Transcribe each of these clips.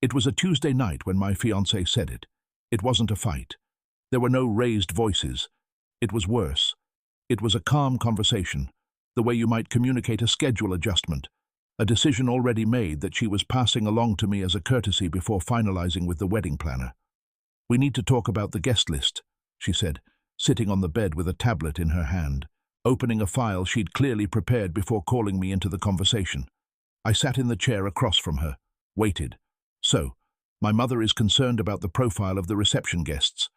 It was a Tuesday night when my fiancée said it. It wasn't a fight. There were no raised voices. It was worse. It was a calm conversation, the way you might communicate a schedule adjustment, a decision already made that she was passing along to me as a courtesy before finalizing with the wedding planner. "We need to talk about the guest list," she said, sitting on the bed with a tablet in her hand, opening a file she'd clearly prepared before calling me into the conversation. I sat in the chair across from her, waited. "So, my mother is concerned about the profile of the reception guests.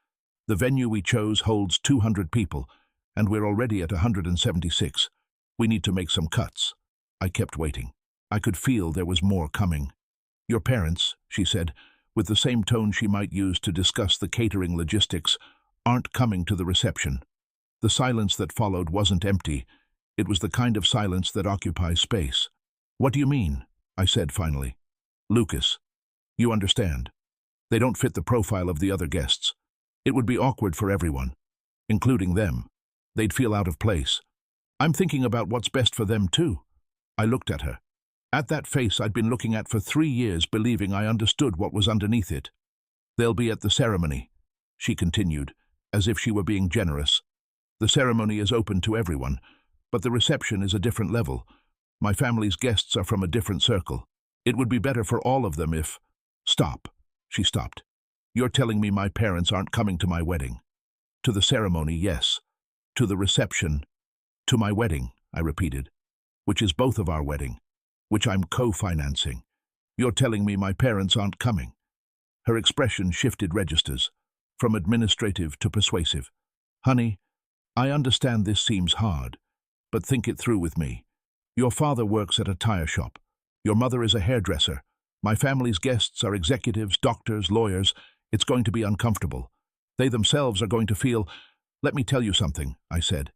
The venue we chose holds 200 people, and we're already at 176. We need to make some cuts." I kept waiting. I could feel there was more coming. "Your parents," she said, with the same tone she might use to discuss the catering logistics, "aren't coming to the reception." The silence that followed wasn't empty. It was the kind of silence that occupies space. "What do you mean?" I said finally. "Lucas, you understand. They don't fit the profile of the other guests. It would be awkward for everyone, including them. They'd feel out of place. I'm thinking about what's best for them too." I looked at her. At that face I'd been looking at for 3 years, believing I understood what was underneath it. "They'll be at the ceremony," she continued, as if she were being generous. "The ceremony is open to everyone, but the reception is a different level. My family's guests are from a different circle. It would be better for all of them if—" "Stop," she stopped. "You're telling me my parents aren't coming to my wedding?" "To the ceremony, yes. To the reception, to my wedding," I repeated, "which is both of our wedding, which I'm co-financing. You're telling me my parents aren't coming?" Her expression shifted registers, from administrative to persuasive. "Honey, I understand this seems hard, but think it through with me. Your father works at a tire shop. Your mother is a hairdresser. My family's guests are executives, doctors, lawyers. It's going to be uncomfortable. They themselves are going to feel—" "Let me tell you something," I said,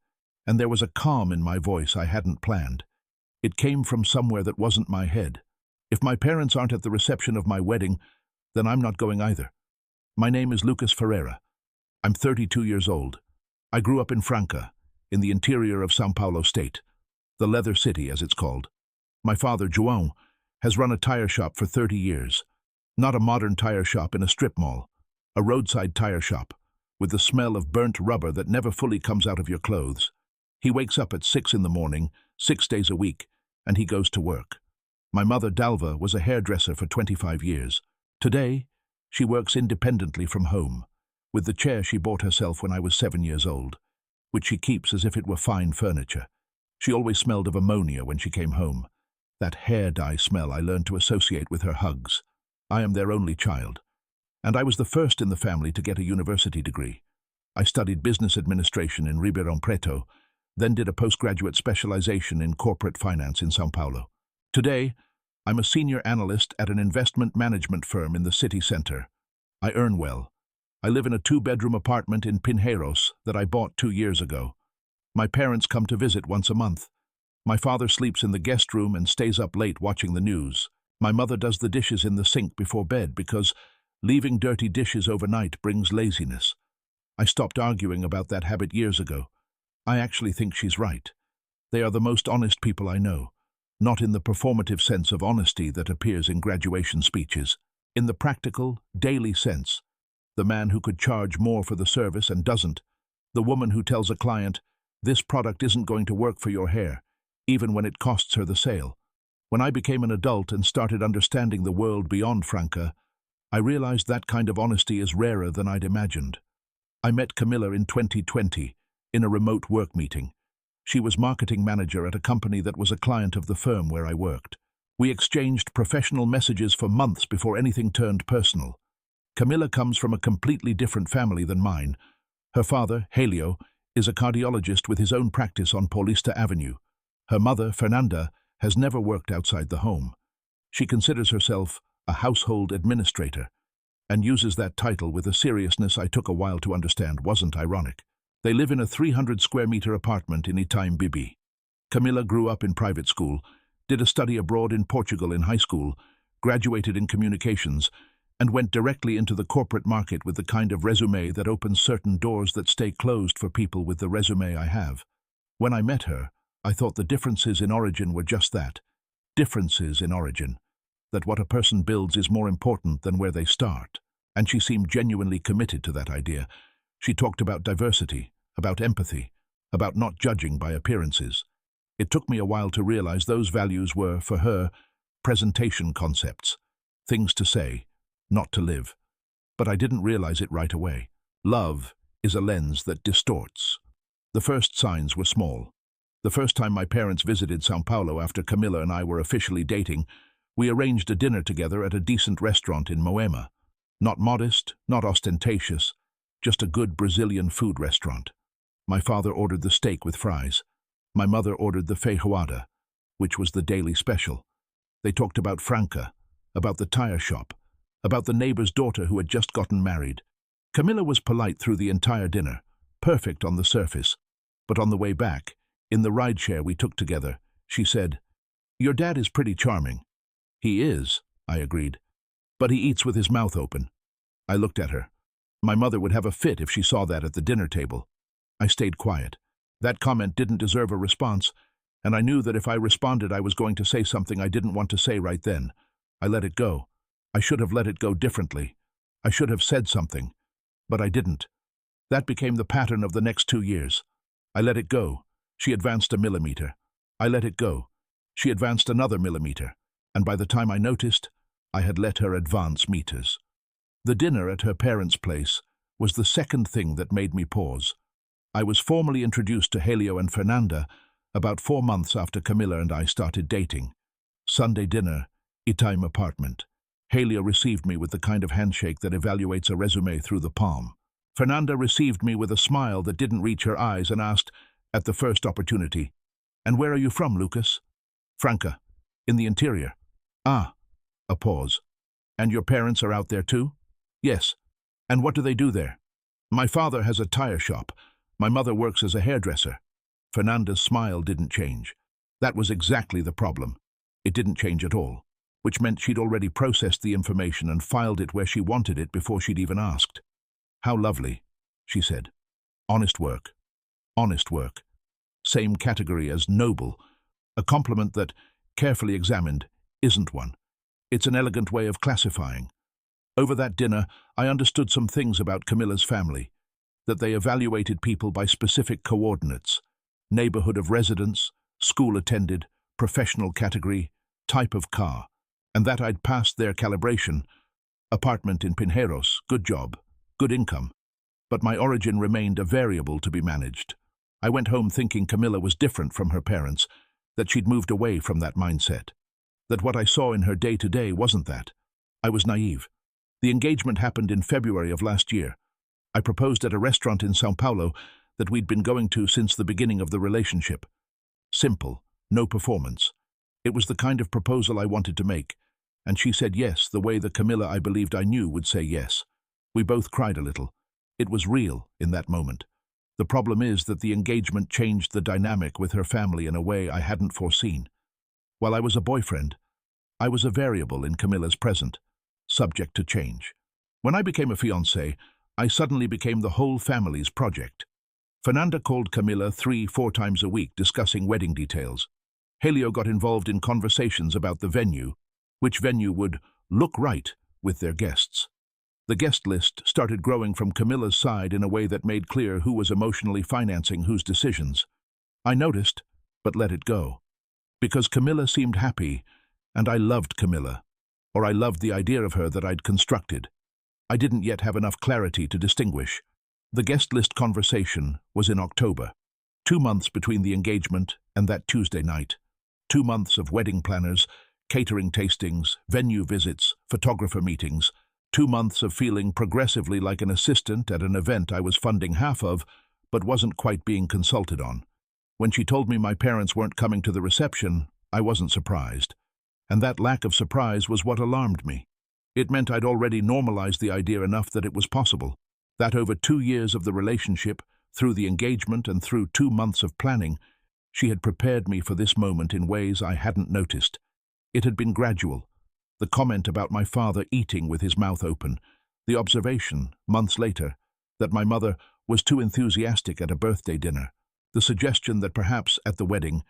and there was a calm in my voice I hadn't planned. It came from somewhere that wasn't my head. "If my parents aren't at the reception of my wedding, then I'm not going either. My name is Lucas Ferreira. I'm 32 years old. I grew up in Franca, in the interior of São Paulo state, the Leather City as it's called. My father, João, has run a tire shop for 30 years. Not a modern tire shop in a strip mall, a roadside tire shop, with the smell of burnt rubber that never fully comes out of your clothes. He wakes up at 6 in the morning, 6 days a week, and he goes to work. My mother, Dalva, was a hairdresser for 25 years. Today, she works independently from home, with the chair she bought herself when I was 7 years old, which she keeps as if it were fine furniture. She always smelled of ammonia when she came home. That hair dye smell I learned to associate with her hugs. I am their only child, and I was the first in the family to get a university degree. I studied business administration in Ribeirão Preto, then did a postgraduate specialization in corporate finance in São Paulo. Today, I'm a senior analyst at an investment management firm in the city center. I earn well. I live in a 2-bedroom apartment in Pinheiros that I bought 2 years ago. My parents come to visit once a month. My father sleeps in the guest room and stays up late watching the news. My mother does the dishes in the sink before bed because leaving dirty dishes overnight brings laziness. I stopped arguing about that habit years ago. I actually think she's right. They are the most honest people I know, not in the performative sense of honesty that appears in graduation speeches. In the practical, daily sense, the man who could charge more for the service and doesn't, the woman who tells a client, "This product isn't going to work for your hair," even when it costs her the sale. When I became an adult and started understanding the world beyond Franca, I realized that kind of honesty is rarer than I'd imagined. I met Camilla in 2020, in a remote work meeting. She was marketing manager at a company that was a client of the firm where I worked. We exchanged professional messages for months before anything turned personal. Camilla comes from a completely different family than mine. Her father, Helio, is a cardiologist with his own practice on Paulista Avenue. Her mother, Fernanda, has never worked outside the home. She considers herself a household administrator and uses that title with a seriousness I took a while to understand wasn't ironic. They live in a 300-square-meter apartment in Itaim Bibi. Camilla grew up in private school, did a study abroad in Portugal in high school, graduated in communications, and went directly into the corporate market with the kind of resume that opens certain doors that stay closed for people with the resume I have. When I met her, I thought the differences in origin were just that, differences in origin. that what a person builds is more important than where they start, and she seemed genuinely committed to that idea. She talked about diversity, about empathy, about not judging by appearances. It took me a while to realize those values were, for her, presentation concepts, things to say, not to live. But I didn't realize it right away. Love is a lens that distorts. The first signs were small. The first time my parents visited São Paulo after Camila and I were officially dating, we arranged a dinner together at a decent restaurant in Moema. Not modest, not ostentatious, just a good Brazilian food restaurant. My father ordered the steak with fries. My mother ordered the feijoada, which was the daily special. They talked about Franca, about the tire shop, about the neighbor's daughter who had just gotten married. Camila was polite through the entire dinner, perfect on the surface. But on the way back, in the rideshare we took together, she said, "Your dad is pretty charming." "He is," I agreed. "But he eats with his mouth open." I looked at her. My mother would have a fit if she saw that at the dinner table. I stayed quiet. That comment didn't deserve a response, and I knew that if I responded I was going to say something I didn't want to say right then. I let it go. I should have let it go differently. I should have said something, but I didn't. That became the pattern of the next 2 years. I let it go. She advanced a millimeter. I let it go. She advanced another millimeter, and by the time I noticed, I had let her advance meters. The dinner at her parents' place was the second thing that made me pause. I was formally introduced to Helio and Fernanda about 4 months after Camila and I started dating. Sunday dinner, Itaim apartment. Helio received me with the kind of handshake that evaluates a resume through the palm. Fernanda received me with a smile that didn't reach her eyes and asked, at the first opportunity, "And where are you from, Lucas?" "Franca, in the interior." "Ah." A pause. "And your parents are out there too?" "Yes." "And what do they do there?" "My father has a tire shop. My mother works as a hairdresser." Fernanda's smile didn't change. That was exactly the problem. It didn't change at all, which meant she'd already processed the information and filed it where she wanted it before she'd even asked. "How lovely," she said. "Honest work. Honest work. Same category as noble, a compliment that, carefully examined, isn't one. It's an elegant way of classifying. Over that dinner, I understood some things about Camilla's family, that they evaluated people by specific coordinates, neighborhood of residence, school attended, professional category, type of car, and that I'd passed their calibration. Apartment in Pinheiros, good job, good income. But my origin remained a variable to be managed. I went home thinking Camila was different from her parents, that she'd moved away from that mindset, that what I saw in her day-to-day wasn't that. I was naive. The engagement happened in February of last year. I proposed at a restaurant in São Paulo that we'd been going to since the beginning of the relationship. Simple, no performance. It was the kind of proposal I wanted to make, and she said yes the way the Camila I believed I knew would say yes. We both cried a little. It was real in that moment. The problem is that the engagement changed the dynamic with her family in a way I hadn't foreseen. While I was a boyfriend, I was a variable in Camilla's present, subject to change. When I became a fiancé, I suddenly became the whole family's project. Fernanda called Camila 3-4 times a week discussing wedding details. Helio got involved in conversations about the venue, which venue would look right with their guests. The guest list started growing from Camilla's side in a way that made clear who was emotionally financing whose decisions. I noticed, but let it go. Because Camilla seemed happy, and I loved Camilla, or I loved the idea of her that I'd constructed. I didn't yet have enough clarity to distinguish. The guest list conversation was in October, 2 months between the engagement and that Tuesday night. 2 months of wedding planners, catering tastings, venue visits, photographer meetings, 2 months of feeling progressively like an assistant at an event I was funding half of, but wasn't quite being consulted on. When she told me my parents weren't coming to the reception, I wasn't surprised. And that lack of surprise was what alarmed me. It meant I'd already normalized the idea enough that it was possible, that over 2 years of the relationship, through the engagement and through 2 months of planning, she had prepared me for this moment in ways I hadn't noticed. It had been gradual. The comment about my father eating with his mouth open, the observation, months later, that my mother was too enthusiastic at a birthday dinner, the suggestion that perhaps at the wedding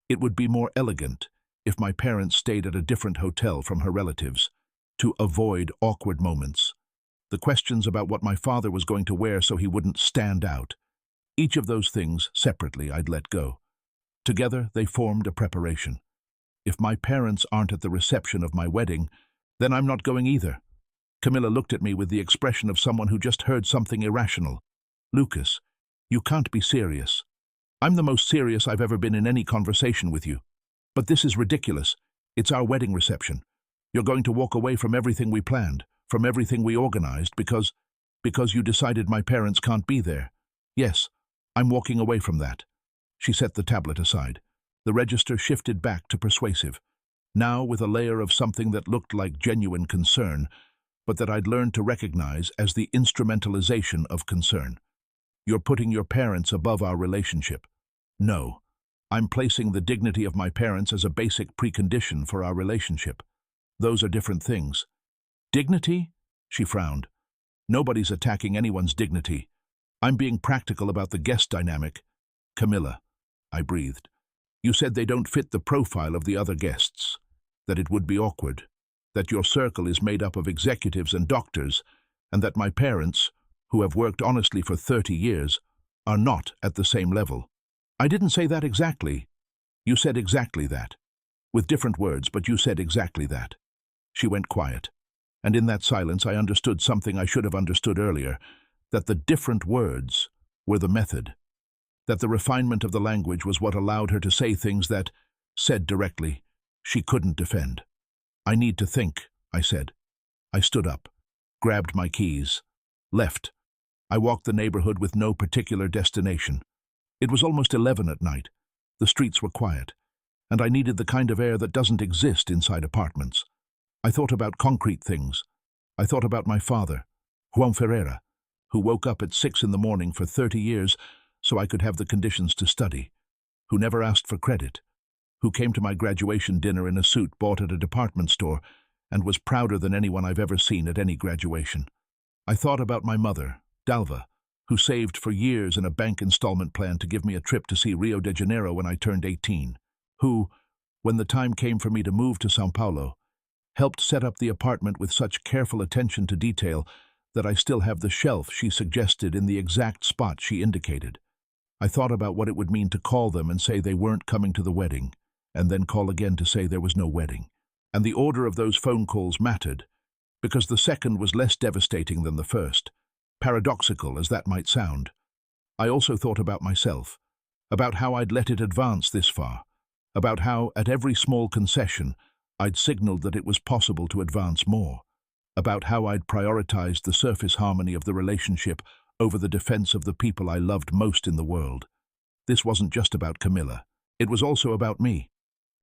it would be more elegant, if my parents stayed at a different hotel from her relatives, to avoid awkward moments. The questions about what my father was going to wear so he wouldn't stand out. Each of those things, separately, I'd let go. Together, they formed a preparation. If my parents aren't at the reception of my wedding, then I'm not going either. Camilla looked at me with the expression of someone who just heard something irrational. Lucas, you can't be serious. I'm the most serious I've ever been in any conversation with you. But this is ridiculous. It's our wedding reception. You're going to walk away from everything we planned, from everything we organized, because you decided my parents can't be there. Yes, I'm walking away from that. She set the tablet aside. The register shifted back to persuasive, now with a layer of something that looked like genuine concern, but that I'd learned to recognize as the instrumentalization of concern. You're putting your parents above our relationship. No, I'm placing the dignity of my parents as a basic precondition for our relationship. Those are different things. Dignity? She frowned. Nobody's attacking anyone's dignity. I'm being practical about the guest dynamic. Camilla, I breathed. You said they don't fit the profile of the other guests, that it would be awkward, that your circle is made up of executives and doctors, and that my parents, who have worked honestly for 30 years, are not at the same level. I didn't say that exactly. You said exactly that. With different words, but you said exactly that. She went quiet, and in that silence I understood something I should have understood earlier, that the different words were the method, that the refinement of the language was what allowed her to say things that, said directly, she couldn't defend. I need to think, I said. I stood up, grabbed my keys, left. I walked the neighborhood with no particular destination. It was almost 11 at night. The streets were quiet, and I needed the kind of air that doesn't exist inside apartments. I thought about concrete things. I thought about my father, Juan Ferreira, who woke up at 6 in the morning for 30 years so I could have the conditions to study, who never asked for credit, who came to my graduation dinner in a suit bought at a department store and was prouder than anyone I've ever seen at any graduation. I thought about my mother, Dalva, who saved for years in a bank installment plan to give me a trip to see Rio de Janeiro when I turned 18, who, when the time came for me to move to São Paulo, helped set up the apartment with such careful attention to detail that I still have the shelf she suggested in the exact spot she indicated. I thought about what it would mean to call them and say they weren't coming to the wedding, and then call again to say there was no wedding. And the order of those phone calls mattered, because the second was less devastating than the first, paradoxical as that might sound. I also thought about myself, about how I'd let it advance this far, about how, at every small concession, I'd signaled that it was possible to advance more, about how I'd prioritized the surface harmony of the relationship over the defense of the people I loved most in the world. This wasn't just about Camilla. It was also about me.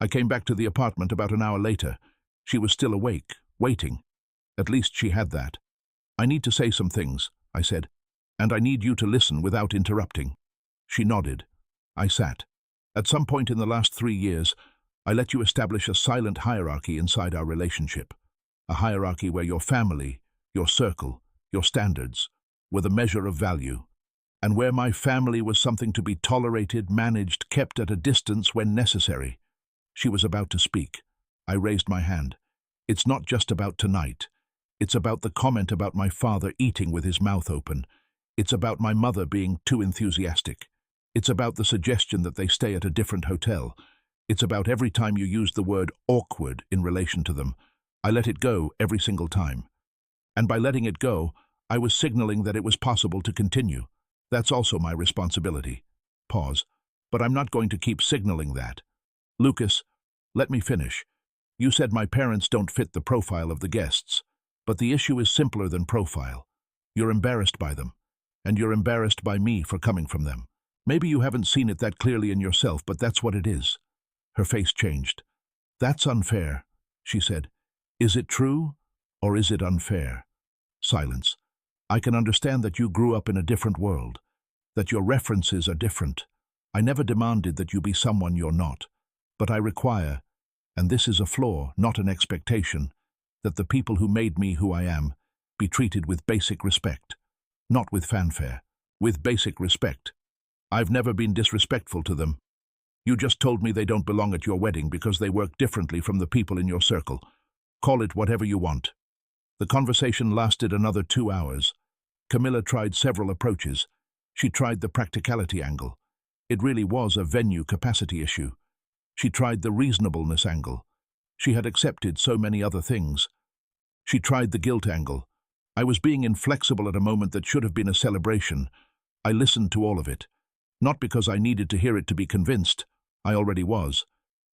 I came back to the apartment about an hour later. She was still awake, waiting. At least she had that. I need to say some things, I said, and I need you to listen without interrupting. She nodded. I sat. At some point in the last 3 years, I let you establish a silent hierarchy inside our relationship. A hierarchy where your family, your circle, your standards were the measure of value, and where my family was something to be tolerated, managed, kept at a distance when necessary. She was about to speak. I raised my hand. It's not just about tonight. It's about the comment about my father eating with his mouth open. It's about my mother being too enthusiastic. It's about the suggestion that they stay at a different hotel. It's about every time you used the word awkward in relation to them. I let it go every single time. And by letting it go, I was signaling that it was possible to continue. That's also my responsibility. Pause. But I'm not going to keep signaling that. Lucas, let me finish. You said my parents don't fit the profile of the guests, but the issue is simpler than profile. You're embarrassed by them, and you're embarrassed by me for coming from them. Maybe you haven't seen it that clearly in yourself, but that's what it is. Her face changed. That's unfair, she said. Is it true, or is it unfair? Silence. I can understand that you grew up in a different world, that your references are different. I never demanded that you be someone you're not, but I require, and this is a flaw, not an expectation, that the people who made me who I am be treated with basic respect, not with fanfare, with basic respect. I've never been disrespectful to them. You just told me they don't belong at your wedding because they work differently from the people in your circle. Call it whatever you want." The conversation lasted another 2 hours. Camilla tried several approaches. She tried the practicality angle. It really was a venue capacity issue. She tried the reasonableness angle. She had accepted so many other things. She tried the guilt angle. I was being inflexible at a moment that should have been a celebration. I listened to all of it. Not because I needed to hear it to be convinced, I already was,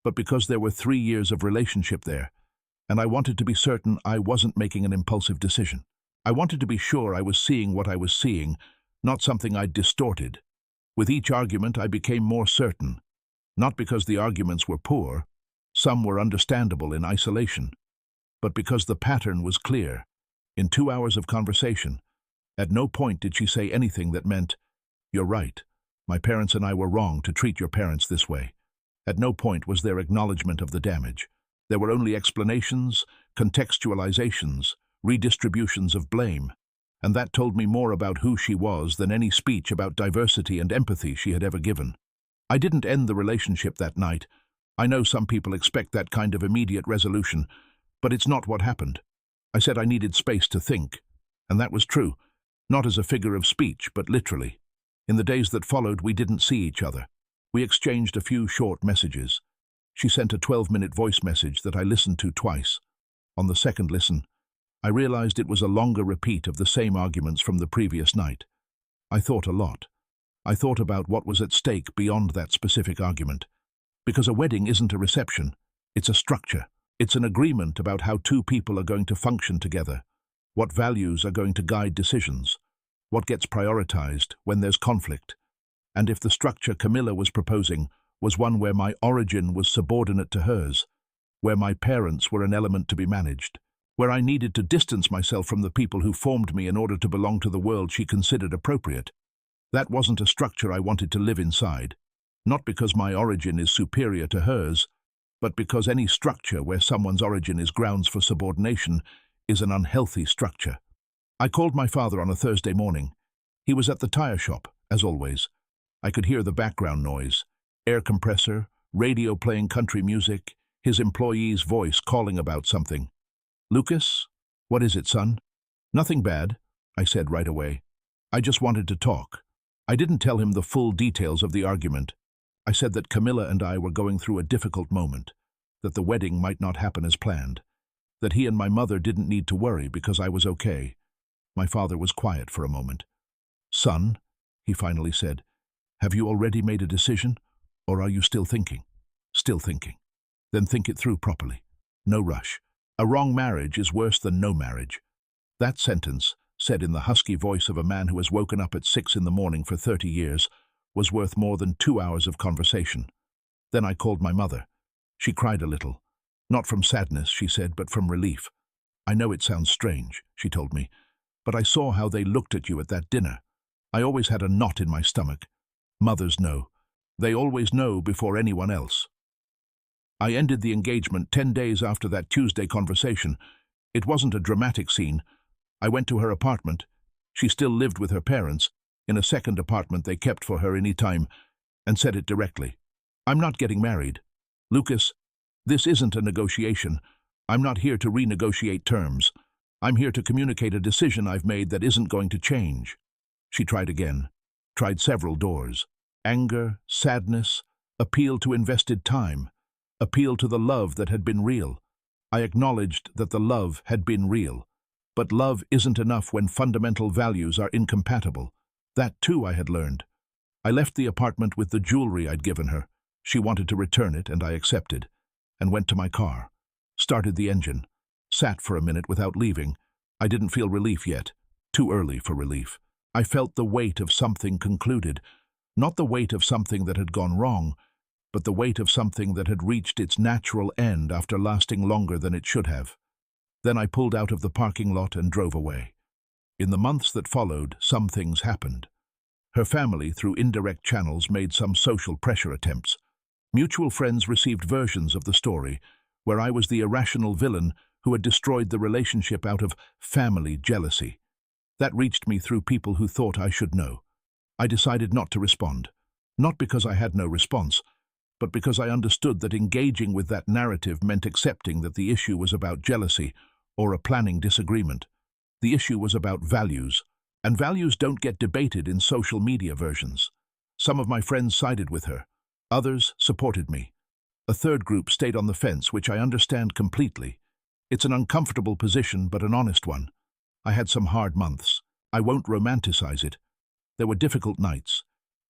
but because there were 3 years of relationship there, and I wanted to be certain I wasn't making an impulsive decision. I wanted to be sure I was seeing what I was seeing, not something I'd distorted. With each argument, I became more certain. Not because the arguments were poor, some were understandable in isolation, but because the pattern was clear. In 2 hours of conversation, at no point did she say anything that meant, "You're right. My parents and I were wrong to treat your parents this way." At no point was there acknowledgement of the damage. There were only explanations, contextualizations, redistributions of blame, and that told me more about who she was than any speech about diversity and empathy she had ever given. I didn't end the relationship that night. I know some people expect that kind of immediate resolution, but it's not what happened. I said I needed space to think, and that was true, not as a figure of speech, but literally. In the days that followed, we didn't see each other. We exchanged a few short messages. She sent a 12-minute voice message that I listened to twice. On the second listen, I realized it was a longer repeat of the same arguments from the previous night. I thought a lot. I thought about what was at stake beyond that specific argument. Because a wedding isn't a reception, it's a structure. It's an agreement about how two people are going to function together, what values are going to guide decisions, what gets prioritized when there's conflict. And if the structure Camilla was proposing was one where my origin was subordinate to hers, where my parents were an element to be managed, where I needed to distance myself from the people who formed me in order to belong to the world she considered appropriate, that wasn't a structure I wanted to live inside, not because my origin is superior to hers, but because any structure where someone's origin is grounds for subordination is an unhealthy structure. I called my father on a Thursday morning. He was at the tire shop, as always. I could hear the background noise, air compressor, radio playing country music, his employee's voice calling about something. "Lucas? What is it, son?" "Nothing bad," I said right away. "I just wanted to talk." I didn't tell him the full details of the argument. I said that Camilla and I were going through a difficult moment, that the wedding might not happen as planned, that he and my mother didn't need to worry because I was okay. My father was quiet for a moment. "Son," he finally said, "have you already made a decision, or are you still thinking?" "Still thinking." "Then think it through properly. No rush. A wrong marriage is worse than no marriage." That sentence, said in the husky voice of a man who has woken up at 6 in the morning for 30 years, was worth more than 2 hours of conversation. Then I called my mother. She cried a little. Not from sadness, she said, but from relief. "I know it sounds strange," she told me, "but I saw how they looked at you at that dinner. I always had a knot in my stomach. Mothers know. They always know before anyone else." I ended the engagement 10 days after that Tuesday conversation. It wasn't a dramatic scene. I went to her apartment. She still lived with her parents, in a second apartment they kept for her any time, and said it directly. "I'm not getting married. Lucas, this isn't a negotiation. I'm not here to renegotiate terms. I'm here to communicate a decision I've made that isn't going to change." She tried again, tried several doors. Anger, sadness, appeal to invested time, appeal to the love that had been real. I acknowledged that the love had been real. But love isn't enough when fundamental values are incompatible. That, too, I had learned. I left the apartment with the jewelry I'd given her. She wanted to return it, and I accepted, and went to my car, started the engine, sat for a minute without leaving. I didn't feel relief yet. Too early for relief. I felt the weight of something concluded, not the weight of something that had gone wrong, but the weight of something that had reached its natural end after lasting longer than it should have. Then I pulled out of the parking lot and drove away. In the months that followed, some things happened. Her family, through indirect channels, made some social pressure attempts. Mutual friends received versions of the story, where I was the irrational villain who had destroyed the relationship out of family jealousy. That reached me through people who thought I should know. I decided not to respond. Not because I had no response, but because I understood that engaging with that narrative meant accepting that the issue was about jealousy or a planning disagreement. The issue was about values, and values don't get debated in social media versions. Some of my friends sided with her. Others supported me. A third group stayed on the fence, which I understand completely. It's an uncomfortable position, but an honest one. I had some hard months. I won't romanticize it. There were difficult nights,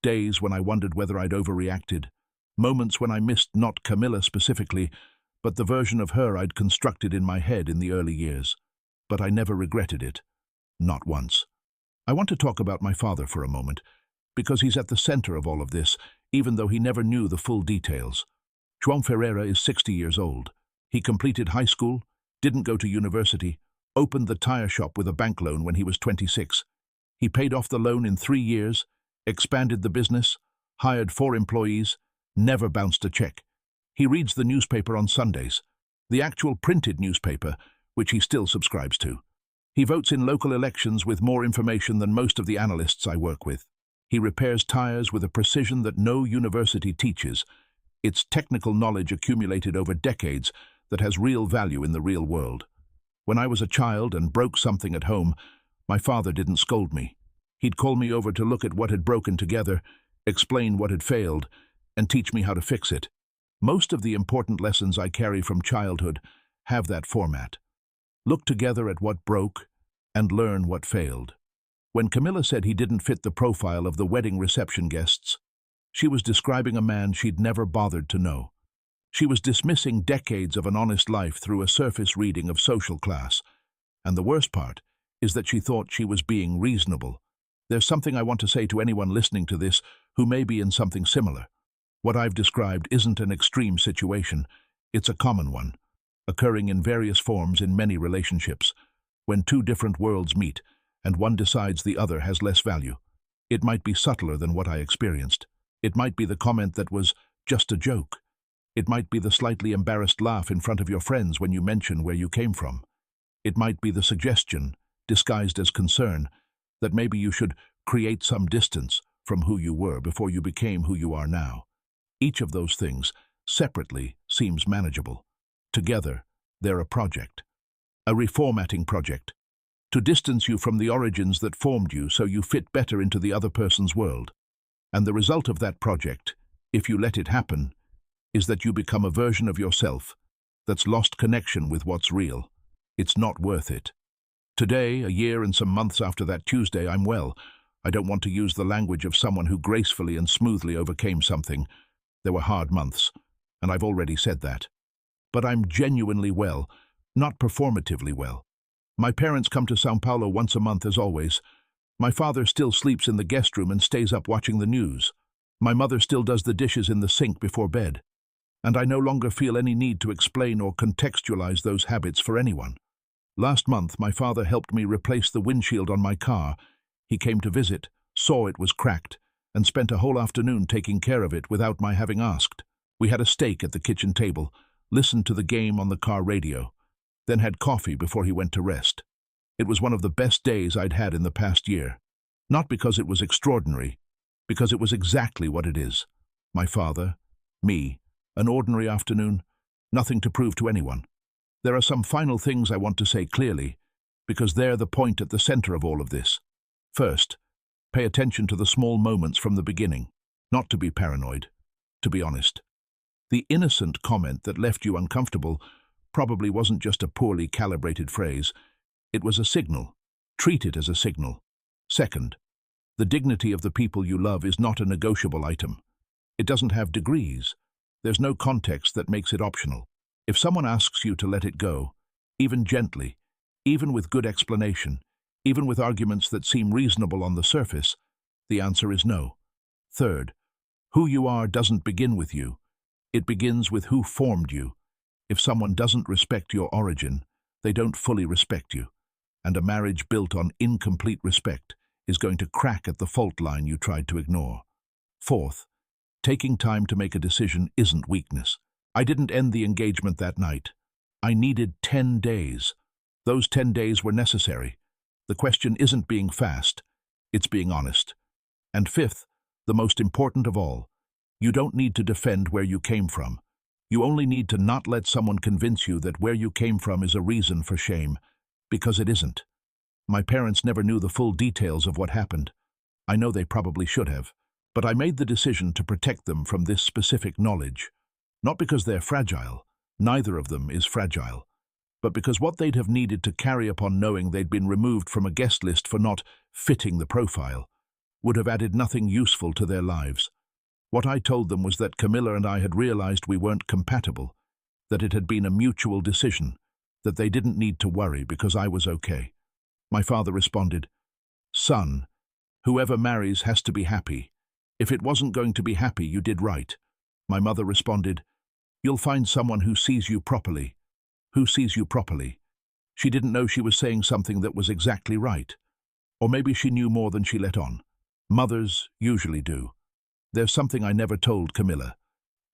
days when I wondered whether I'd overreacted, moments when I missed not Camilla specifically, but the version of her I'd constructed in my head in the early years. But I never regretted it. Not once. I want to talk about my father for a moment, because he's at the center of all of this, even though he never knew the full details. João Ferreira is 60 years old. He completed high school, didn't go to university, opened the tire shop with a bank loan when he was 26. He paid off the loan in 3 years, expanded the business, hired 4 employees, never bounced a check. He reads the newspaper on Sundays, the actual printed newspaper, which he still subscribes to. He votes in local elections with more information than most of the analysts I work with. He repairs tires with a precision that no university teaches. It's technical knowledge accumulated over decades that has real value in the real world. When I was a child and broke something at home, my father didn't scold me. He'd call me over to look at what had broken together, explain what had failed, and teach me how to fix it. Most of the important lessons I carry from childhood have that format. Look together at what broke and learn what failed. When Camilla said he didn't fit the profile of the wedding reception guests, she was describing a man she'd never bothered to know. She was dismissing decades of an honest life through a surface reading of social class. And the worst part is that she thought she was being reasonable. There's something I want to say to anyone listening to this who may be in something similar. What I've described isn't an extreme situation. It's a common one, occurring in various forms in many relationships, when two different worlds meet and one decides the other has less value. It might be subtler than what I experienced. It might be the comment that was just a joke. It might be the slightly embarrassed laugh in front of your friends when you mention where you came from. It might be the suggestion, disguised as concern, that maybe you should create some distance from who you were before you became who you are now. Each of those things, separately, seems manageable. Together, they're a project. A reformatting project. To distance you from the origins that formed you so you fit better into the other person's world. And the result of that project, if you let it happen, is that you become a version of yourself that's lost connection with what's real. It's not worth it. Today, a year and some months after that Tuesday, I'm well. I don't want to use the language of someone who gracefully and smoothly overcame something. There were hard months, and I've already said that. But I'm genuinely well, not performatively well. My parents come to São Paulo once a month as always. My father still sleeps in the guest room and stays up watching the news. My mother still does the dishes in the sink before bed. And I no longer feel any need to explain or contextualize those habits for anyone. Last month, my father helped me replace the windshield on my car. He came to visit, saw it was cracked, and spent a whole afternoon taking care of it without my having asked. We had a steak at the kitchen table, listened to the game on the car radio, then had coffee before he went to rest. It was one of the best days I'd had in the past year. Not because it was extraordinary, because it was exactly what it is. My father, me, an ordinary afternoon, nothing to prove to anyone. There are some final things I want to say clearly, because they're the point at the center of all of this. First, pay attention to the small moments from the beginning, not to be paranoid, to be honest. The innocent comment that left you uncomfortable probably wasn't just a poorly calibrated phrase. It was a signal. Treat it as a signal. Second, the dignity of the people you love is not a negotiable item. It doesn't have degrees. There's no context that makes it optional. If someone asks you to let it go, even gently, even with good explanation, even with arguments that seem reasonable on the surface, the answer is no. Third, who you are doesn't begin with you. It begins with who formed you. If someone doesn't respect your origin, they don't fully respect you. And a marriage built on incomplete respect is going to crack at the fault line you tried to ignore. Fourth, taking time to make a decision isn't weakness. I didn't end the engagement that night. I needed 10 days. Those 10 days were necessary. The question isn't being fast, it's being honest. And fifth, the most important of all, You don't need to defend where you came from. You only need to not let someone convince you that where you came from is a reason for shame, because it isn't. My parents never knew the full details of what happened. I know they probably should have, but I made the decision to protect them from this specific knowledge. Not because they're fragile, neither of them is fragile, but because what they'd have needed to carry upon knowing they'd been removed from a guest list for not fitting the profile would have added nothing useful to their lives. What I told them was that Camilla and I had realized we weren't compatible, that it had been a mutual decision, that they didn't need to worry because I was okay. My father responded, "Son, whoever marries has to be happy. If it wasn't going to be happy, you did right." My mother responded, "You'll find someone who sees you properly." Who sees you properly? She didn't know she was saying something that was exactly right. Or maybe she knew more than she let on. Mothers usually do. There's something I never told Camilla,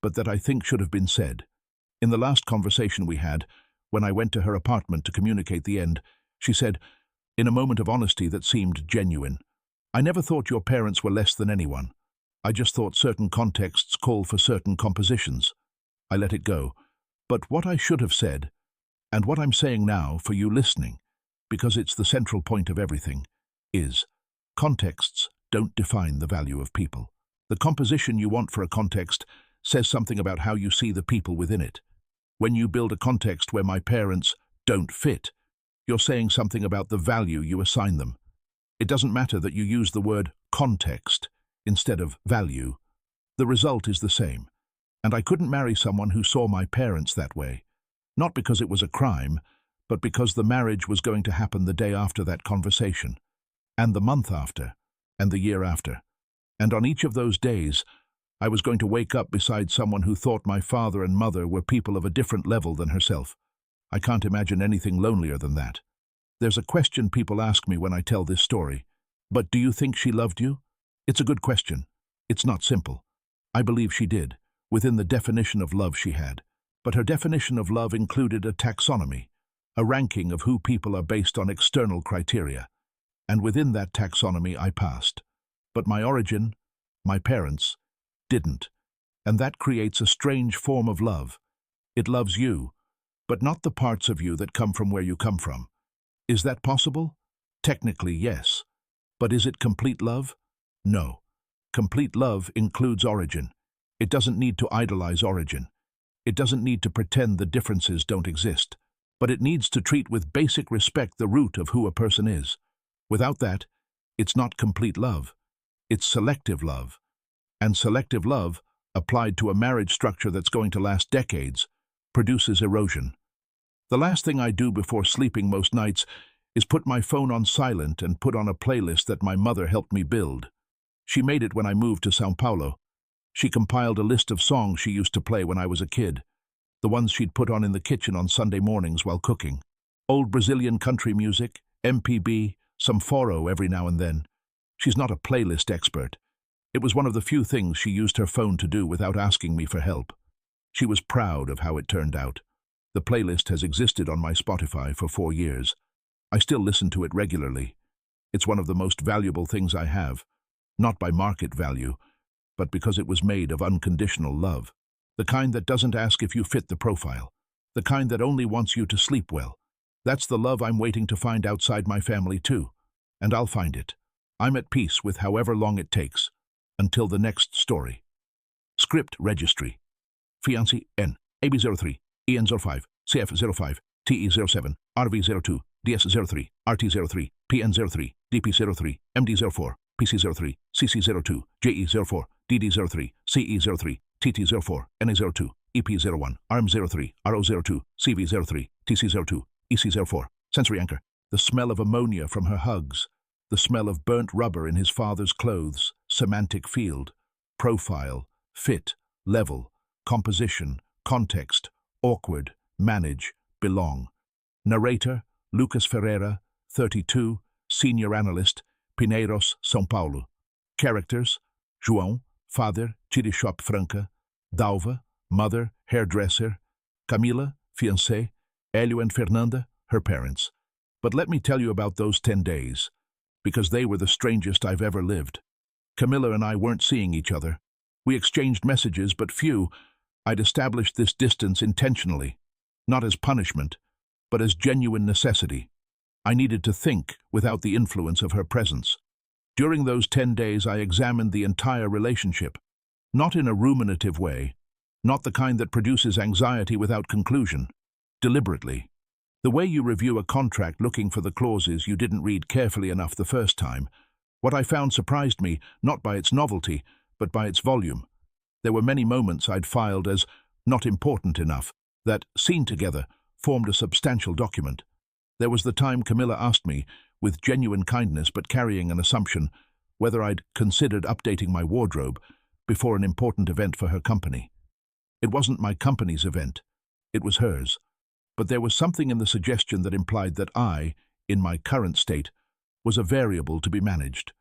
but that I think should have been said. In the last conversation we had, when I went to her apartment to communicate the end, she said, in a moment of honesty that seemed genuine, "I never thought your parents were less than anyone. I just thought certain contexts call for certain compositions." I let it go. But what I should have said, and what I'm saying now for you listening, because it's the central point of everything, is contexts don't define the value of people. The composition you want for a context says something about how you see the people within it. When you build a context where my parents don't fit, you're saying something about the value you assign them. It doesn't matter that you use the word context instead of value. The result is the same. And I couldn't marry someone who saw my parents that way. Not because it was a crime, but because the marriage was going to happen the day after that conversation, and the month after, and the year after. And on each of those days, I was going to wake up beside someone who thought my father and mother were people of a different level than herself. I can't imagine anything lonelier than that. There's a question people ask me when I tell this story. But do you think she loved you? It's a good question. It's not simple. I believe she did, within the definition of love she had. But her definition of love included a taxonomy, a ranking of who people are based on external criteria. And within that taxonomy I passed. But my origin, my parents, didn't. And that creates a strange form of love. It loves you, but not the parts of you that come from where you come from. Is that possible? Technically, yes. But is it complete love? No. Complete love includes origin. It doesn't need to idolize origin. It doesn't need to pretend the differences don't exist. But it needs to treat with basic respect the root of who a person is. Without that, it's not complete love. It's selective love. And selective love, applied to a marriage structure that's going to last decades, produces erosion. The last thing I do before sleeping most nights is put my phone on silent and put on a playlist that my mother helped me build. She made it when I moved to São Paulo. She compiled a list of songs she used to play when I was a kid, the ones she'd put on in the kitchen on Sunday mornings while cooking. Old Brazilian country music, MPB, some forró every now and then. She's not a playlist expert. It was one of the few things she used her phone to do without asking me for help. She was proud of how it turned out. The playlist has existed on my Spotify for 4 years. I still listen to it regularly. It's one of the most valuable things I have, not by market value, but because it was made of unconditional love. The kind that doesn't ask if you fit the profile. The kind that only wants you to sleep well. That's the love I'm waiting to find outside my family too. And I'll find it. I'm at peace with however long it takes. Until the next story. Script Registry. Fiancée N. AB03, EN05, CF05, TE07, RV02, DS03, RT03, PN03, DP03, MD04, PC03, CC02, JE04, DD03, CE03, TT04, NA02, EP01, RM03, RO02, CV03, TC02, EC04. Sensory anchor. The smell of ammonia from her hugs. The smell of burnt rubber in his father's clothes. Semantic field. Profile. Fit. Level. Composition. Context. Awkward. Manage. Belong. Narrator. Lucas Ferreira, 32, Senior Analyst, Pinheiros, São Paulo. Characters. João, Father, Chili Shop Franca. Dalva, Mother, Hairdresser. Camila, Fiancée. Hélio and Fernanda, her parents. But let me tell you about those 10 days, because they were the strangest I've ever lived. Camilla and I weren't seeing each other. We exchanged messages, but few. I'd established this distance intentionally, not as punishment, but as genuine necessity. I needed to think without the influence of her presence. During those 10 days, I examined the entire relationship, not in a ruminative way, not the kind that produces anxiety without conclusion, deliberately. The way you review a contract looking for the clauses you didn't read carefully enough the first time. What I found surprised me, not by its novelty, but by its volume. There were many moments I'd filed as not important enough, that, seen together, formed a substantial document. There was the time Camilla asked me, with genuine kindness but carrying an assumption, whether I'd considered updating my wardrobe before an important event for her company. It wasn't my company's event, it was hers. But there was something in the suggestion that implied that I, in my current state, was a variable to be managed.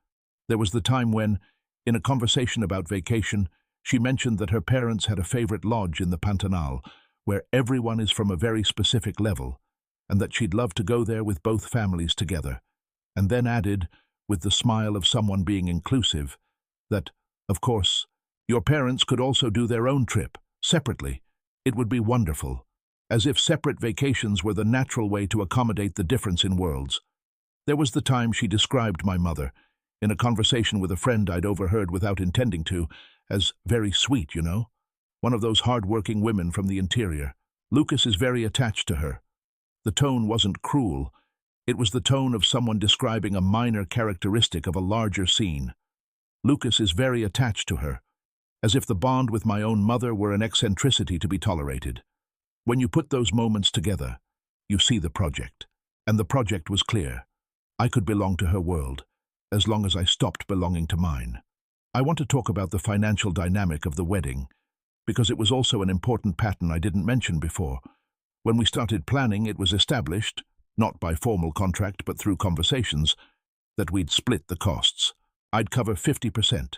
There was the time when, in a conversation about vacation, she mentioned that her parents had a favorite lodge in the Pantanal, where everyone is from a very specific level, and that she'd love to go there with both families together, and then added, with the smile of someone being inclusive, that, of course, your parents could also do their own trip, separately. It would be wonderful, as if separate vacations were the natural way to accommodate the difference in worlds. There was the time she described my mother, in a conversation with a friend I'd overheard without intending to, as very sweet, you know. One of those hard-working women from the interior. Lucas is very attached to her. The tone wasn't cruel. It was the tone of someone describing a minor characteristic of a larger scene. Lucas is very attached to her, as if the bond with my own mother were an eccentricity to be tolerated. When you put those moments together, you see the project. And the project was clear. I could belong to her world, as long as I stopped belonging to mine. I want to talk about the financial dynamic of the wedding, because it was also an important pattern I didn't mention before. When we started planning, it was established, not by formal contract but through conversations, that we'd split the costs. I'd cover 50%.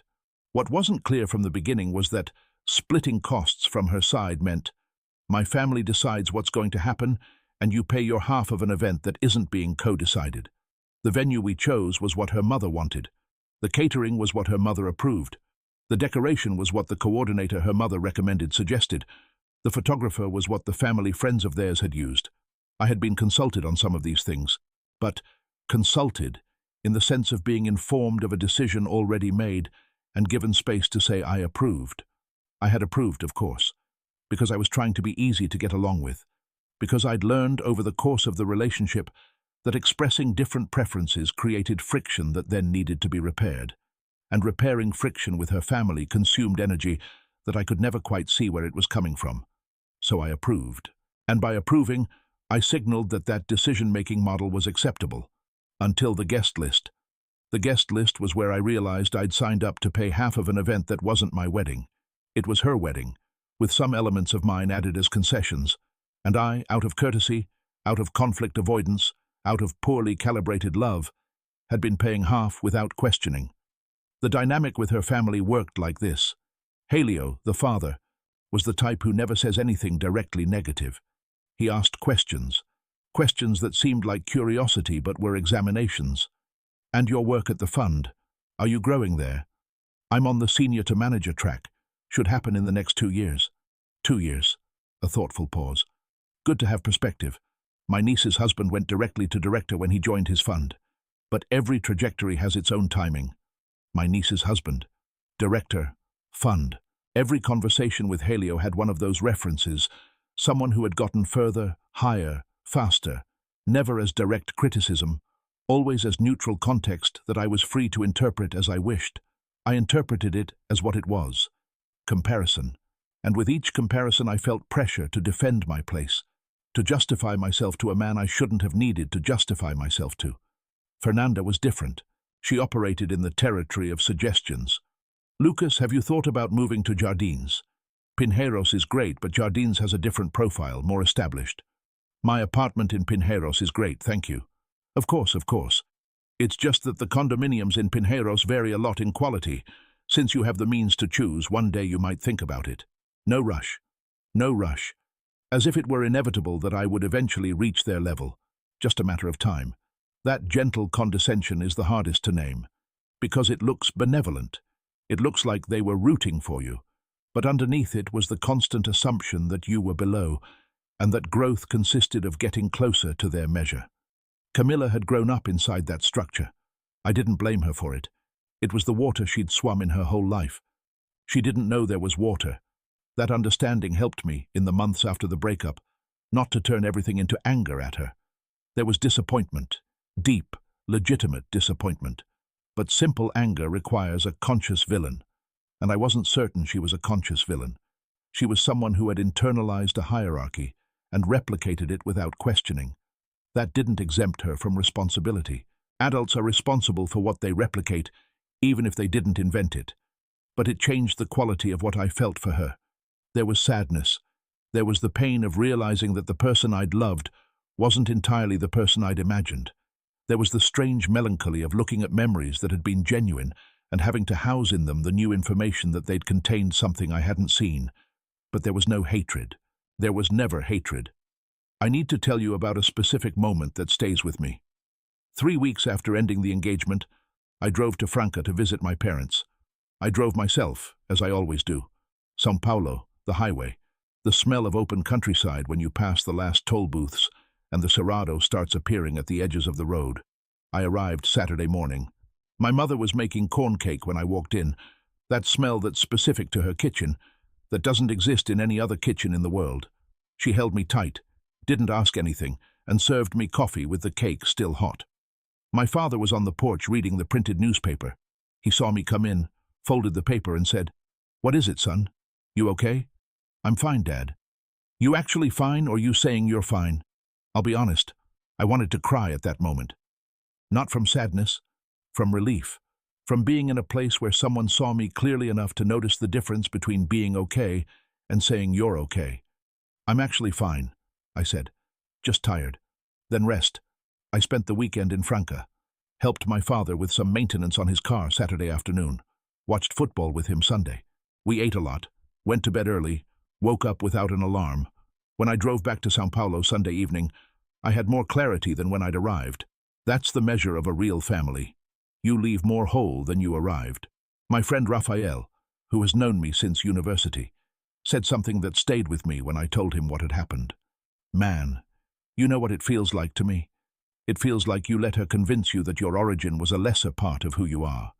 What wasn't clear from the beginning was that splitting costs from her side meant my family decides what's going to happen and you pay your half of an event that isn't being co-decided. The venue we chose was what her mother wanted. The catering was what her mother approved. The decoration was what the coordinator her mother recommended suggested. The photographer was what the family friends of theirs had used. I had been consulted on some of these things, but consulted in the sense of being informed of a decision already made and given space to say I approved. I had approved, of course, because I was trying to be easy to get along with, because I'd learned over the course of the relationship that expressing different preferences created friction that then needed to be repaired, and repairing friction with her family consumed energy that I could never quite see where it was coming from. So I approved, and by approving, I signaled that that decision-making model was acceptable, until the guest list. The guest list was where I realized I'd signed up to pay half of an event that wasn't my wedding. It was her wedding, with some elements of mine added as concessions, and I, out of courtesy, out of conflict avoidance, out of poorly calibrated love, had been paying half without questioning. The dynamic with her family worked like this. Helio, the father, was the type who never says anything directly negative. He asked questions, questions that seemed like curiosity but were examinations. And your work at the fund, are you growing there? I'm on the senior to manager track. Should happen in the next 2 years. 2 years. A thoughtful pause. Good to have perspective. My niece's husband went directly to director when he joined his fund. But every trajectory has its own timing. My niece's husband. Director. Fund. Every conversation with Helio had one of those references, someone who had gotten further, higher, faster, never as direct criticism, always as neutral context that I was free to interpret as I wished. I interpreted it as what it was. Comparison. And with each comparison I felt pressure to defend my place, to justify myself to a man I shouldn't have needed to justify myself to. Fernanda was different. She operated in the territory of suggestions. Lucas, have you thought about moving to Jardines? Pinheiros is great, but Jardines has a different profile, more established. My apartment in Pinheiros is great, thank you. Of course, of course. It's just that the condominiums in Pinheiros vary a lot in quality. Since you have the means to choose, one day you might think about it. No rush. No rush. As if it were inevitable that I would eventually reach their level. Just a matter of time. That gentle condescension is the hardest to name, because it looks benevolent. It looks like they were rooting for you, but underneath it was the constant assumption that you were below, and that growth consisted of getting closer to their measure. Camilla had grown up inside that structure. I didn't blame her for it. It was the water she'd swum in her whole life. She didn't know there was water. That understanding helped me, in the months after the breakup, not to turn everything into anger at her. There was disappointment, deep, legitimate disappointment. But simple anger requires a conscious villain, and I wasn't certain she was a conscious villain. She was someone who had internalized a hierarchy and replicated it without questioning. That didn't exempt her from responsibility. Adults are responsible for what they replicate, even if they didn't invent it. But it changed the quality of what I felt for her. There was sadness. There was the pain of realizing that the person I'd loved wasn't entirely the person I'd imagined. There was the strange melancholy of looking at memories that had been genuine and having to house in them the new information that they'd contained something I hadn't seen. But there was no hatred. There was never hatred. I need to tell you about a specific moment that stays with me. 3 weeks after ending the engagement, I drove to Franca to visit my parents. I drove myself, as I always do. São Paulo, the highway, the smell of open countryside when you pass the last toll booths, and the Cerrado starts appearing at the edges of the road. I arrived Saturday morning. My mother was making corn cake when I walked in, that smell that's specific to her kitchen, that doesn't exist in any other kitchen in the world. She held me tight, didn't ask anything, and served me coffee with the cake still hot. My father was on the porch reading the printed newspaper. He saw me come in, folded the paper and said, "What is it, son? You okay?" "I'm fine, Dad." "You actually fine, or you saying you're fine?" I'll be honest, I wanted to cry at that moment. Not from sadness, from relief, from being in a place where someone saw me clearly enough to notice the difference between being okay and saying you're okay. "I'm actually fine," I said. "Just tired." "Then rest." I spent the weekend in Franca, helped my father with some maintenance on his car Saturday afternoon, watched football with him Sunday. We ate a lot, went to bed early, woke up without an alarm. When I drove back to São Paulo Sunday evening, I had more clarity than when I'd arrived. That's the measure of a real family. You leave more whole than you arrived. My friend Rafael, who has known me since university, said something that stayed with me when I told him what had happened. "Man, you know what it feels like to me? It feels like you let her convince you that your origin was a lesser part of who you are,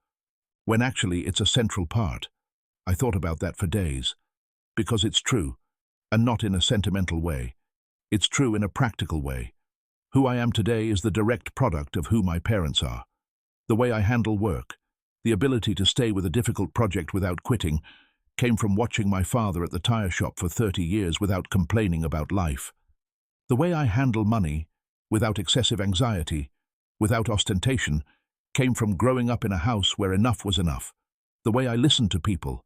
when actually it's a central part." I thought about that for days, because it's true. And not in a sentimental way. It's true in a practical way. Who I am today is the direct product of who my parents are. The way I handle work, the ability to stay with a difficult project without quitting, came from watching my father at the tire shop for 30 years without complaining about life. The way I handle money, without excessive anxiety, without ostentation, came from growing up in a house where enough was enough. The way I listen to people,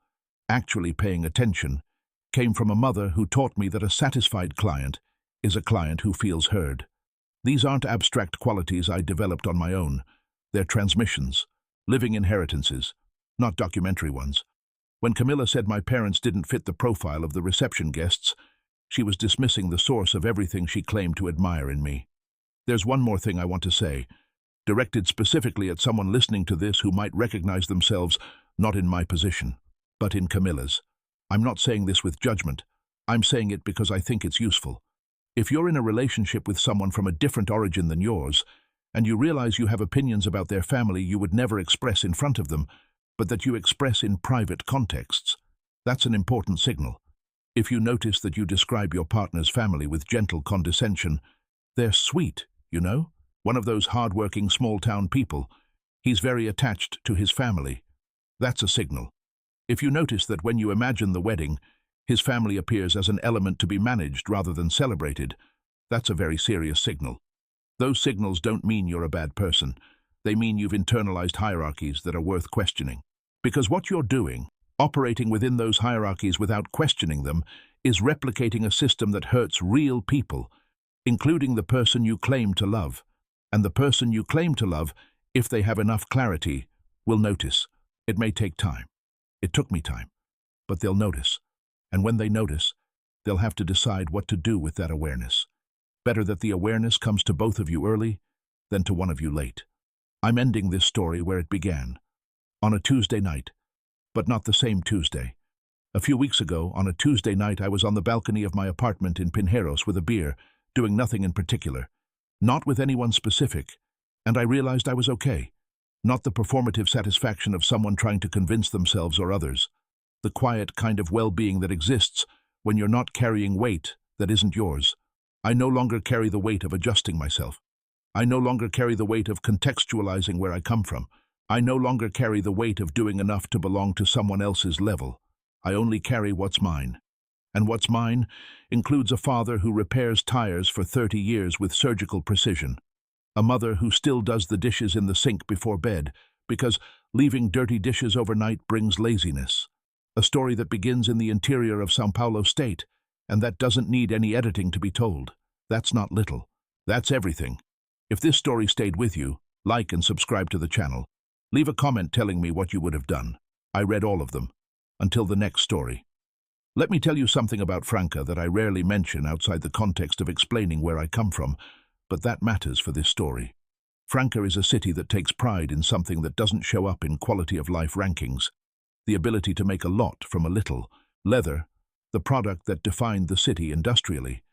actually paying attention, came from a mother who taught me that a satisfied client is a client who feels heard. These aren't abstract qualities I developed on my own. They're transmissions, living inheritances, not documentary ones. When Camilla said my parents didn't fit the profile of the reception guests, she was dismissing the source of everything she claimed to admire in me. There's one more thing I want to say, directed specifically at someone listening to this who might recognize themselves not in my position, but in Camilla's. I'm not saying this with judgment. I'm saying it because I think it's useful. If you're in a relationship with someone from a different origin than yours, and you realize you have opinions about their family you would never express in front of them, but that you express in private contexts, that's an important signal. If you notice that you describe your partner's family with gentle condescension, they're sweet, you know? One of those hard-working small-town people. He's very attached to his family. That's a signal. If you notice that when you imagine the wedding, his family appears as an element to be managed rather than celebrated, that's a very serious signal. Those signals don't mean you're a bad person. They mean you've internalized hierarchies that are worth questioning. Because what you're doing, operating within those hierarchies without questioning them, is replicating a system that hurts real people, including the person you claim to love. And the person you claim to love, if they have enough clarity, will notice. It may take time. It took me time, but they'll notice. And when they notice, they'll have to decide what to do with that awareness. Better that the awareness comes to both of you early than to one of you late. I'm ending this story where it began. On a Tuesday night, but not the same Tuesday. A few weeks ago, on a Tuesday night, I was on the balcony of my apartment in Pinheiros with a beer, doing nothing in particular, not with anyone specific, and I realized I was okay. Not the performative satisfaction of someone trying to convince themselves or others. The quiet kind of well-being that exists when you're not carrying weight that isn't yours. I no longer carry the weight of adjusting myself. I no longer carry the weight of contextualizing where I come from. I no longer carry the weight of doing enough to belong to someone else's level. I only carry what's mine. And what's mine includes a father who repairs tires for 30 years with surgical precision. A mother who still does the dishes in the sink before bed because leaving dirty dishes overnight brings laziness. A story that begins in the interior of São Paulo state and that doesn't need any editing to be told. That's not little. That's everything. If this story stayed with you, like and subscribe to the channel. Leave a comment telling me what you would have done. I read all of them. Until the next story. Let me tell you something about Franca that I rarely mention outside the context of explaining where I come from, but that matters for this story. Franca is a city that takes pride in something that doesn't show up in quality of life rankings. The ability to make a lot from a little. Leather, the product that defined the city industrially,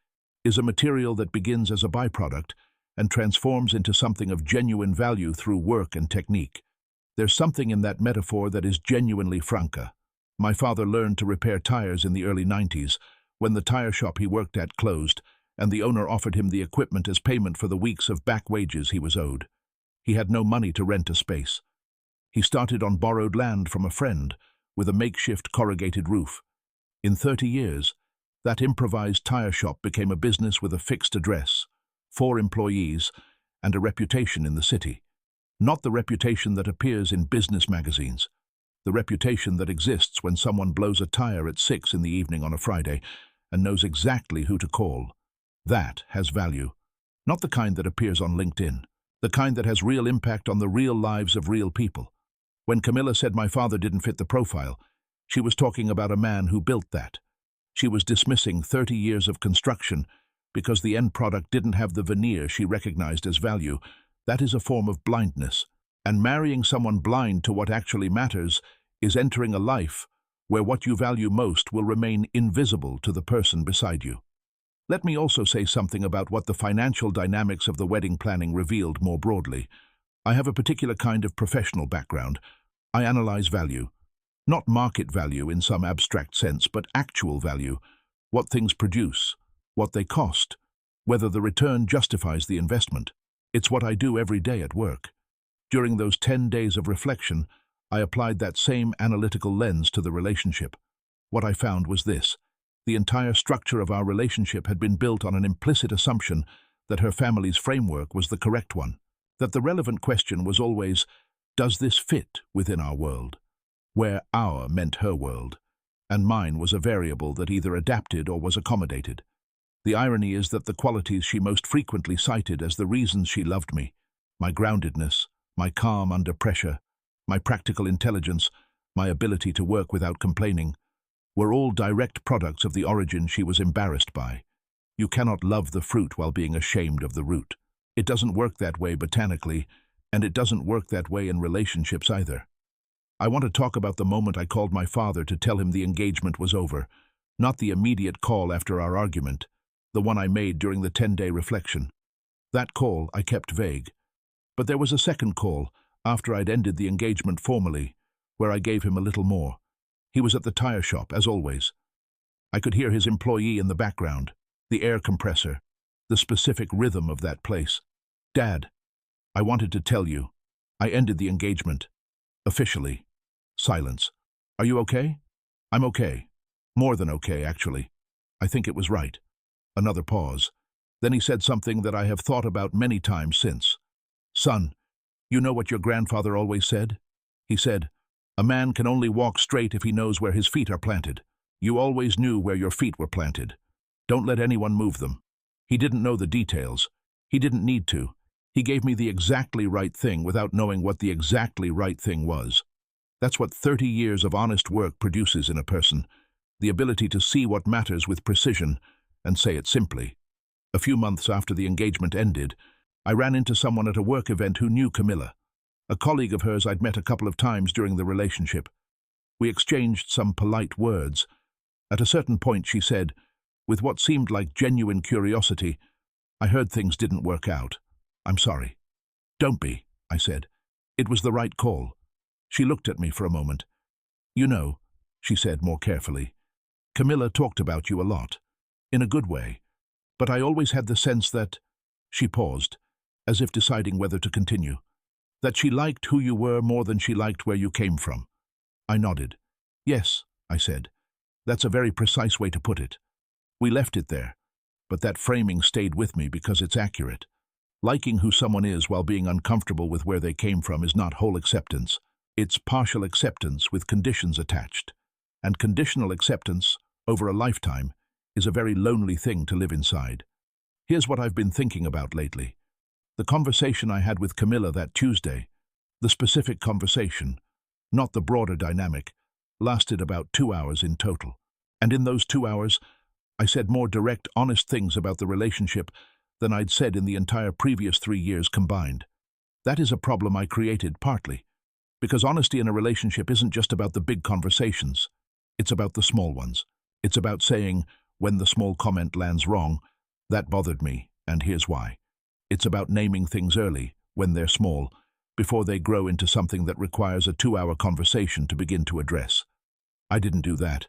is a material that begins as a byproduct and transforms into something of genuine value through work and technique. There's something in that metaphor that is genuinely Franca. My father learned to repair tires in the early 90s, when the tire shop he worked at closed, and the owner offered him the equipment as payment for the weeks of back wages he was owed. He had no money to rent a space. He started on borrowed land from a friend, with a makeshift corrugated roof. In 30 years, that improvised tire shop became a business with a fixed address, 4 employees, and a reputation in the city. Not the reputation that appears in business magazines. The reputation that exists when someone blows a tire at 6 in the evening on a Friday and knows exactly who to call. That has value. Not the kind that appears on LinkedIn. The kind that has real impact on the real lives of real people. When Camilla said my father didn't fit the profile, she was talking about a man who built that. She was dismissing 30 years of construction because the end product didn't have the veneer she recognized as value. That is a form of blindness. And marrying someone blind to what actually matters is entering a life where what you value most will remain invisible to the person beside you. Let me also say something about what the financial dynamics of the wedding planning revealed more broadly. I have a particular kind of professional background. I analyze value. Not market value in some abstract sense, but actual value. What things produce, what they cost, whether the return justifies the investment. It's what I do every day at work. During those 10 days of reflection, I applied that same analytical lens to the relationship. What I found was this. The entire structure of our relationship had been built on an implicit assumption that her family's framework was the correct one. That the relevant question was always, does this fit within our world? Where our meant her world, and mine was a variable that either adapted or was accommodated. The irony is that the qualities she most frequently cited as the reasons she loved me, my groundedness, my calm under pressure, my practical intelligence, my ability to work without complaining, were all direct products of the origin she was embarrassed by. You cannot love the fruit while being ashamed of the root. It doesn't work that way botanically, and it doesn't work that way in relationships either. I want to talk about the moment I called my father to tell him the engagement was over, not the immediate call after our argument, the one I made during the 10-day reflection. That call I kept vague. But there was a second call, after I'd ended the engagement formally, where I gave him a little more. He was at the tire shop, as always. I could hear his employee in the background, the air compressor, the specific rhythm of that place. Dad, I wanted to tell you. I ended the engagement. Officially. Silence. Are you okay? I'm okay. More than okay, actually. I think it was right. Another pause. Then he said something that I have thought about many times since. Son, you know what your grandfather always said? He said, a man can only walk straight if he knows where his feet are planted. You always knew where your feet were planted. Don't let anyone move them. He didn't know the details. He didn't need to. He gave me the exactly right thing without knowing what the exactly right thing was. That's what 30 years of honest work produces in a person, the ability to see what matters with precision and say it simply. A few months after the engagement ended, I ran into someone at a work event who knew Camilla, a colleague of hers I'd met a couple of times during the relationship. We exchanged some polite words. At a certain point she said, with what seemed like genuine curiosity, "I heard things didn't work out. I'm sorry." "Don't be," I said. "It was the right call." She looked at me for a moment. "You know," she said more carefully, "Camilla talked about you a lot. In a good way. But I always had the sense that—" She paused, as if deciding whether to continue. "That she liked who you were more than she liked where you came from." I nodded. "Yes," I said. "That's a very precise way to put it." We left it there, but that framing stayed with me because it's accurate. Liking who someone is while being uncomfortable with where they came from is not whole acceptance. It's partial acceptance with conditions attached. And conditional acceptance, over a lifetime, is a very lonely thing to live inside. Here's what I've been thinking about lately. The conversation I had with Camilla that Tuesday, the specific conversation, not the broader dynamic, lasted about 2 hours in total. And in those 2 hours, I said more direct, honest things about the relationship than I'd said in the entire previous 3 years combined. That is a problem I created partly, because honesty in a relationship isn't just about the big conversations. It's about the small ones. It's about saying, when the small comment lands wrong, "That bothered me, and here's why." It's about naming things early, when they're small, before they grow into something that requires a 2-hour conversation to begin to address. I didn't do that.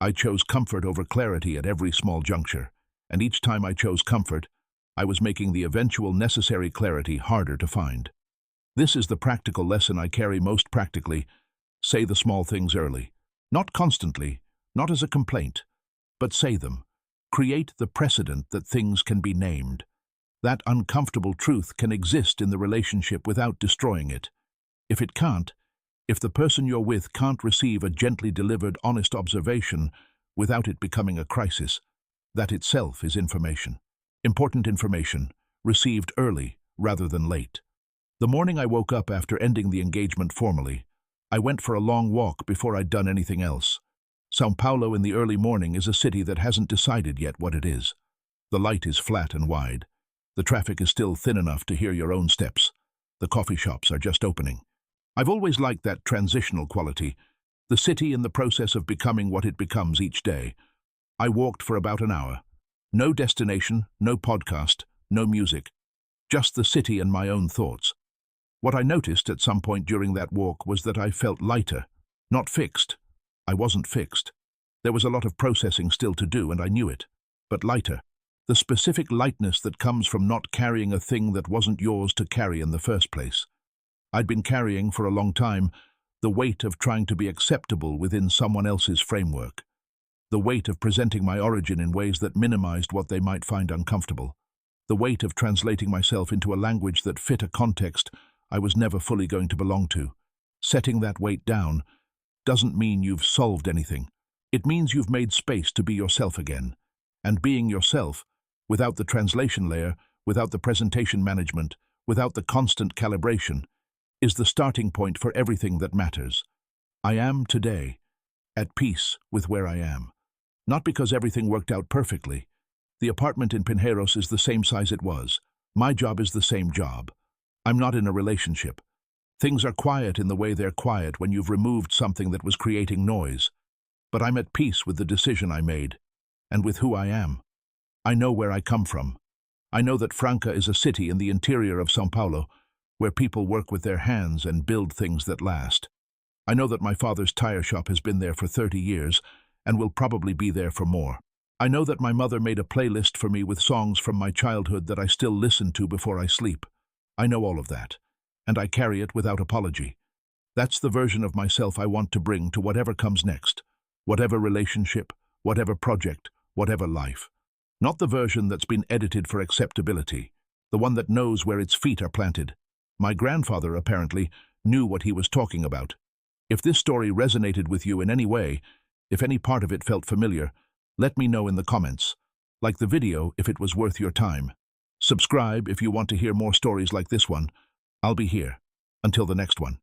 I chose comfort over clarity at every small juncture, and each time I chose comfort, I was making the eventual necessary clarity harder to find. This is the practical lesson I carry most practically. Say the small things early. Not constantly, not as a complaint, but say them. Create the precedent that things can be named. That uncomfortable truth can exist in the relationship without destroying it. If it can't, if the person you're with can't receive a gently delivered, honest observation without it becoming a crisis, that itself is information. Important information, received early rather than late. The morning I woke up after ending the engagement formally, I went for a long walk before I'd done anything else. São Paulo in the early morning is a city that hasn't decided yet what it is. The light is flat and wide. The traffic is still thin enough to hear your own steps. The coffee shops are just opening. I've always liked that transitional quality, the city in the process of becoming what it becomes each day. I walked for about an hour. No destination, no podcast, no music. Just the city and my own thoughts. What I noticed at some point during that walk was that I felt lighter, not fixed. I wasn't fixed. There was a lot of processing still to do, and I knew it. But lighter. The specific lightness that comes from not carrying a thing that wasn't yours to carry in the first place. I'd been carrying for a long time the weight of trying to be acceptable within someone else's framework. The weight of presenting my origin in ways that minimized what they might find uncomfortable. The weight of translating myself into a language that fit a context I was never fully going to belong to. Setting that weight down doesn't mean you've solved anything. It means you've made space to be yourself again. And being yourself, without the translation layer, without the presentation management, without the constant calibration, is the starting point for everything that matters. I am today, at peace with where I am. Not because everything worked out perfectly. The apartment in Pinheiros is the same size it was. My job is the same job. I'm not in a relationship. Things are quiet in the way they're quiet when you've removed something that was creating noise. But I'm at peace with the decision I made, and with who I am. I know where I come from. I know that Franca is a city in the interior of São Paulo, where people work with their hands and build things that last. I know that my father's tire shop has been there for 30 years, and will probably be there for more. I know that my mother made a playlist for me with songs from my childhood that I still listen to before I sleep. I know all of that, and I carry it without apology. That's the version of myself I want to bring to whatever comes next, whatever relationship, whatever project, whatever life. Not the version that's been edited for acceptability, the one that knows where its feet are planted. My grandfather, apparently, knew what he was talking about. If this story resonated with you in any way, if any part of it felt familiar, let me know in the comments. Like the video if it was worth your time. Subscribe if you want to hear more stories like this one. I'll be here. Until the next one.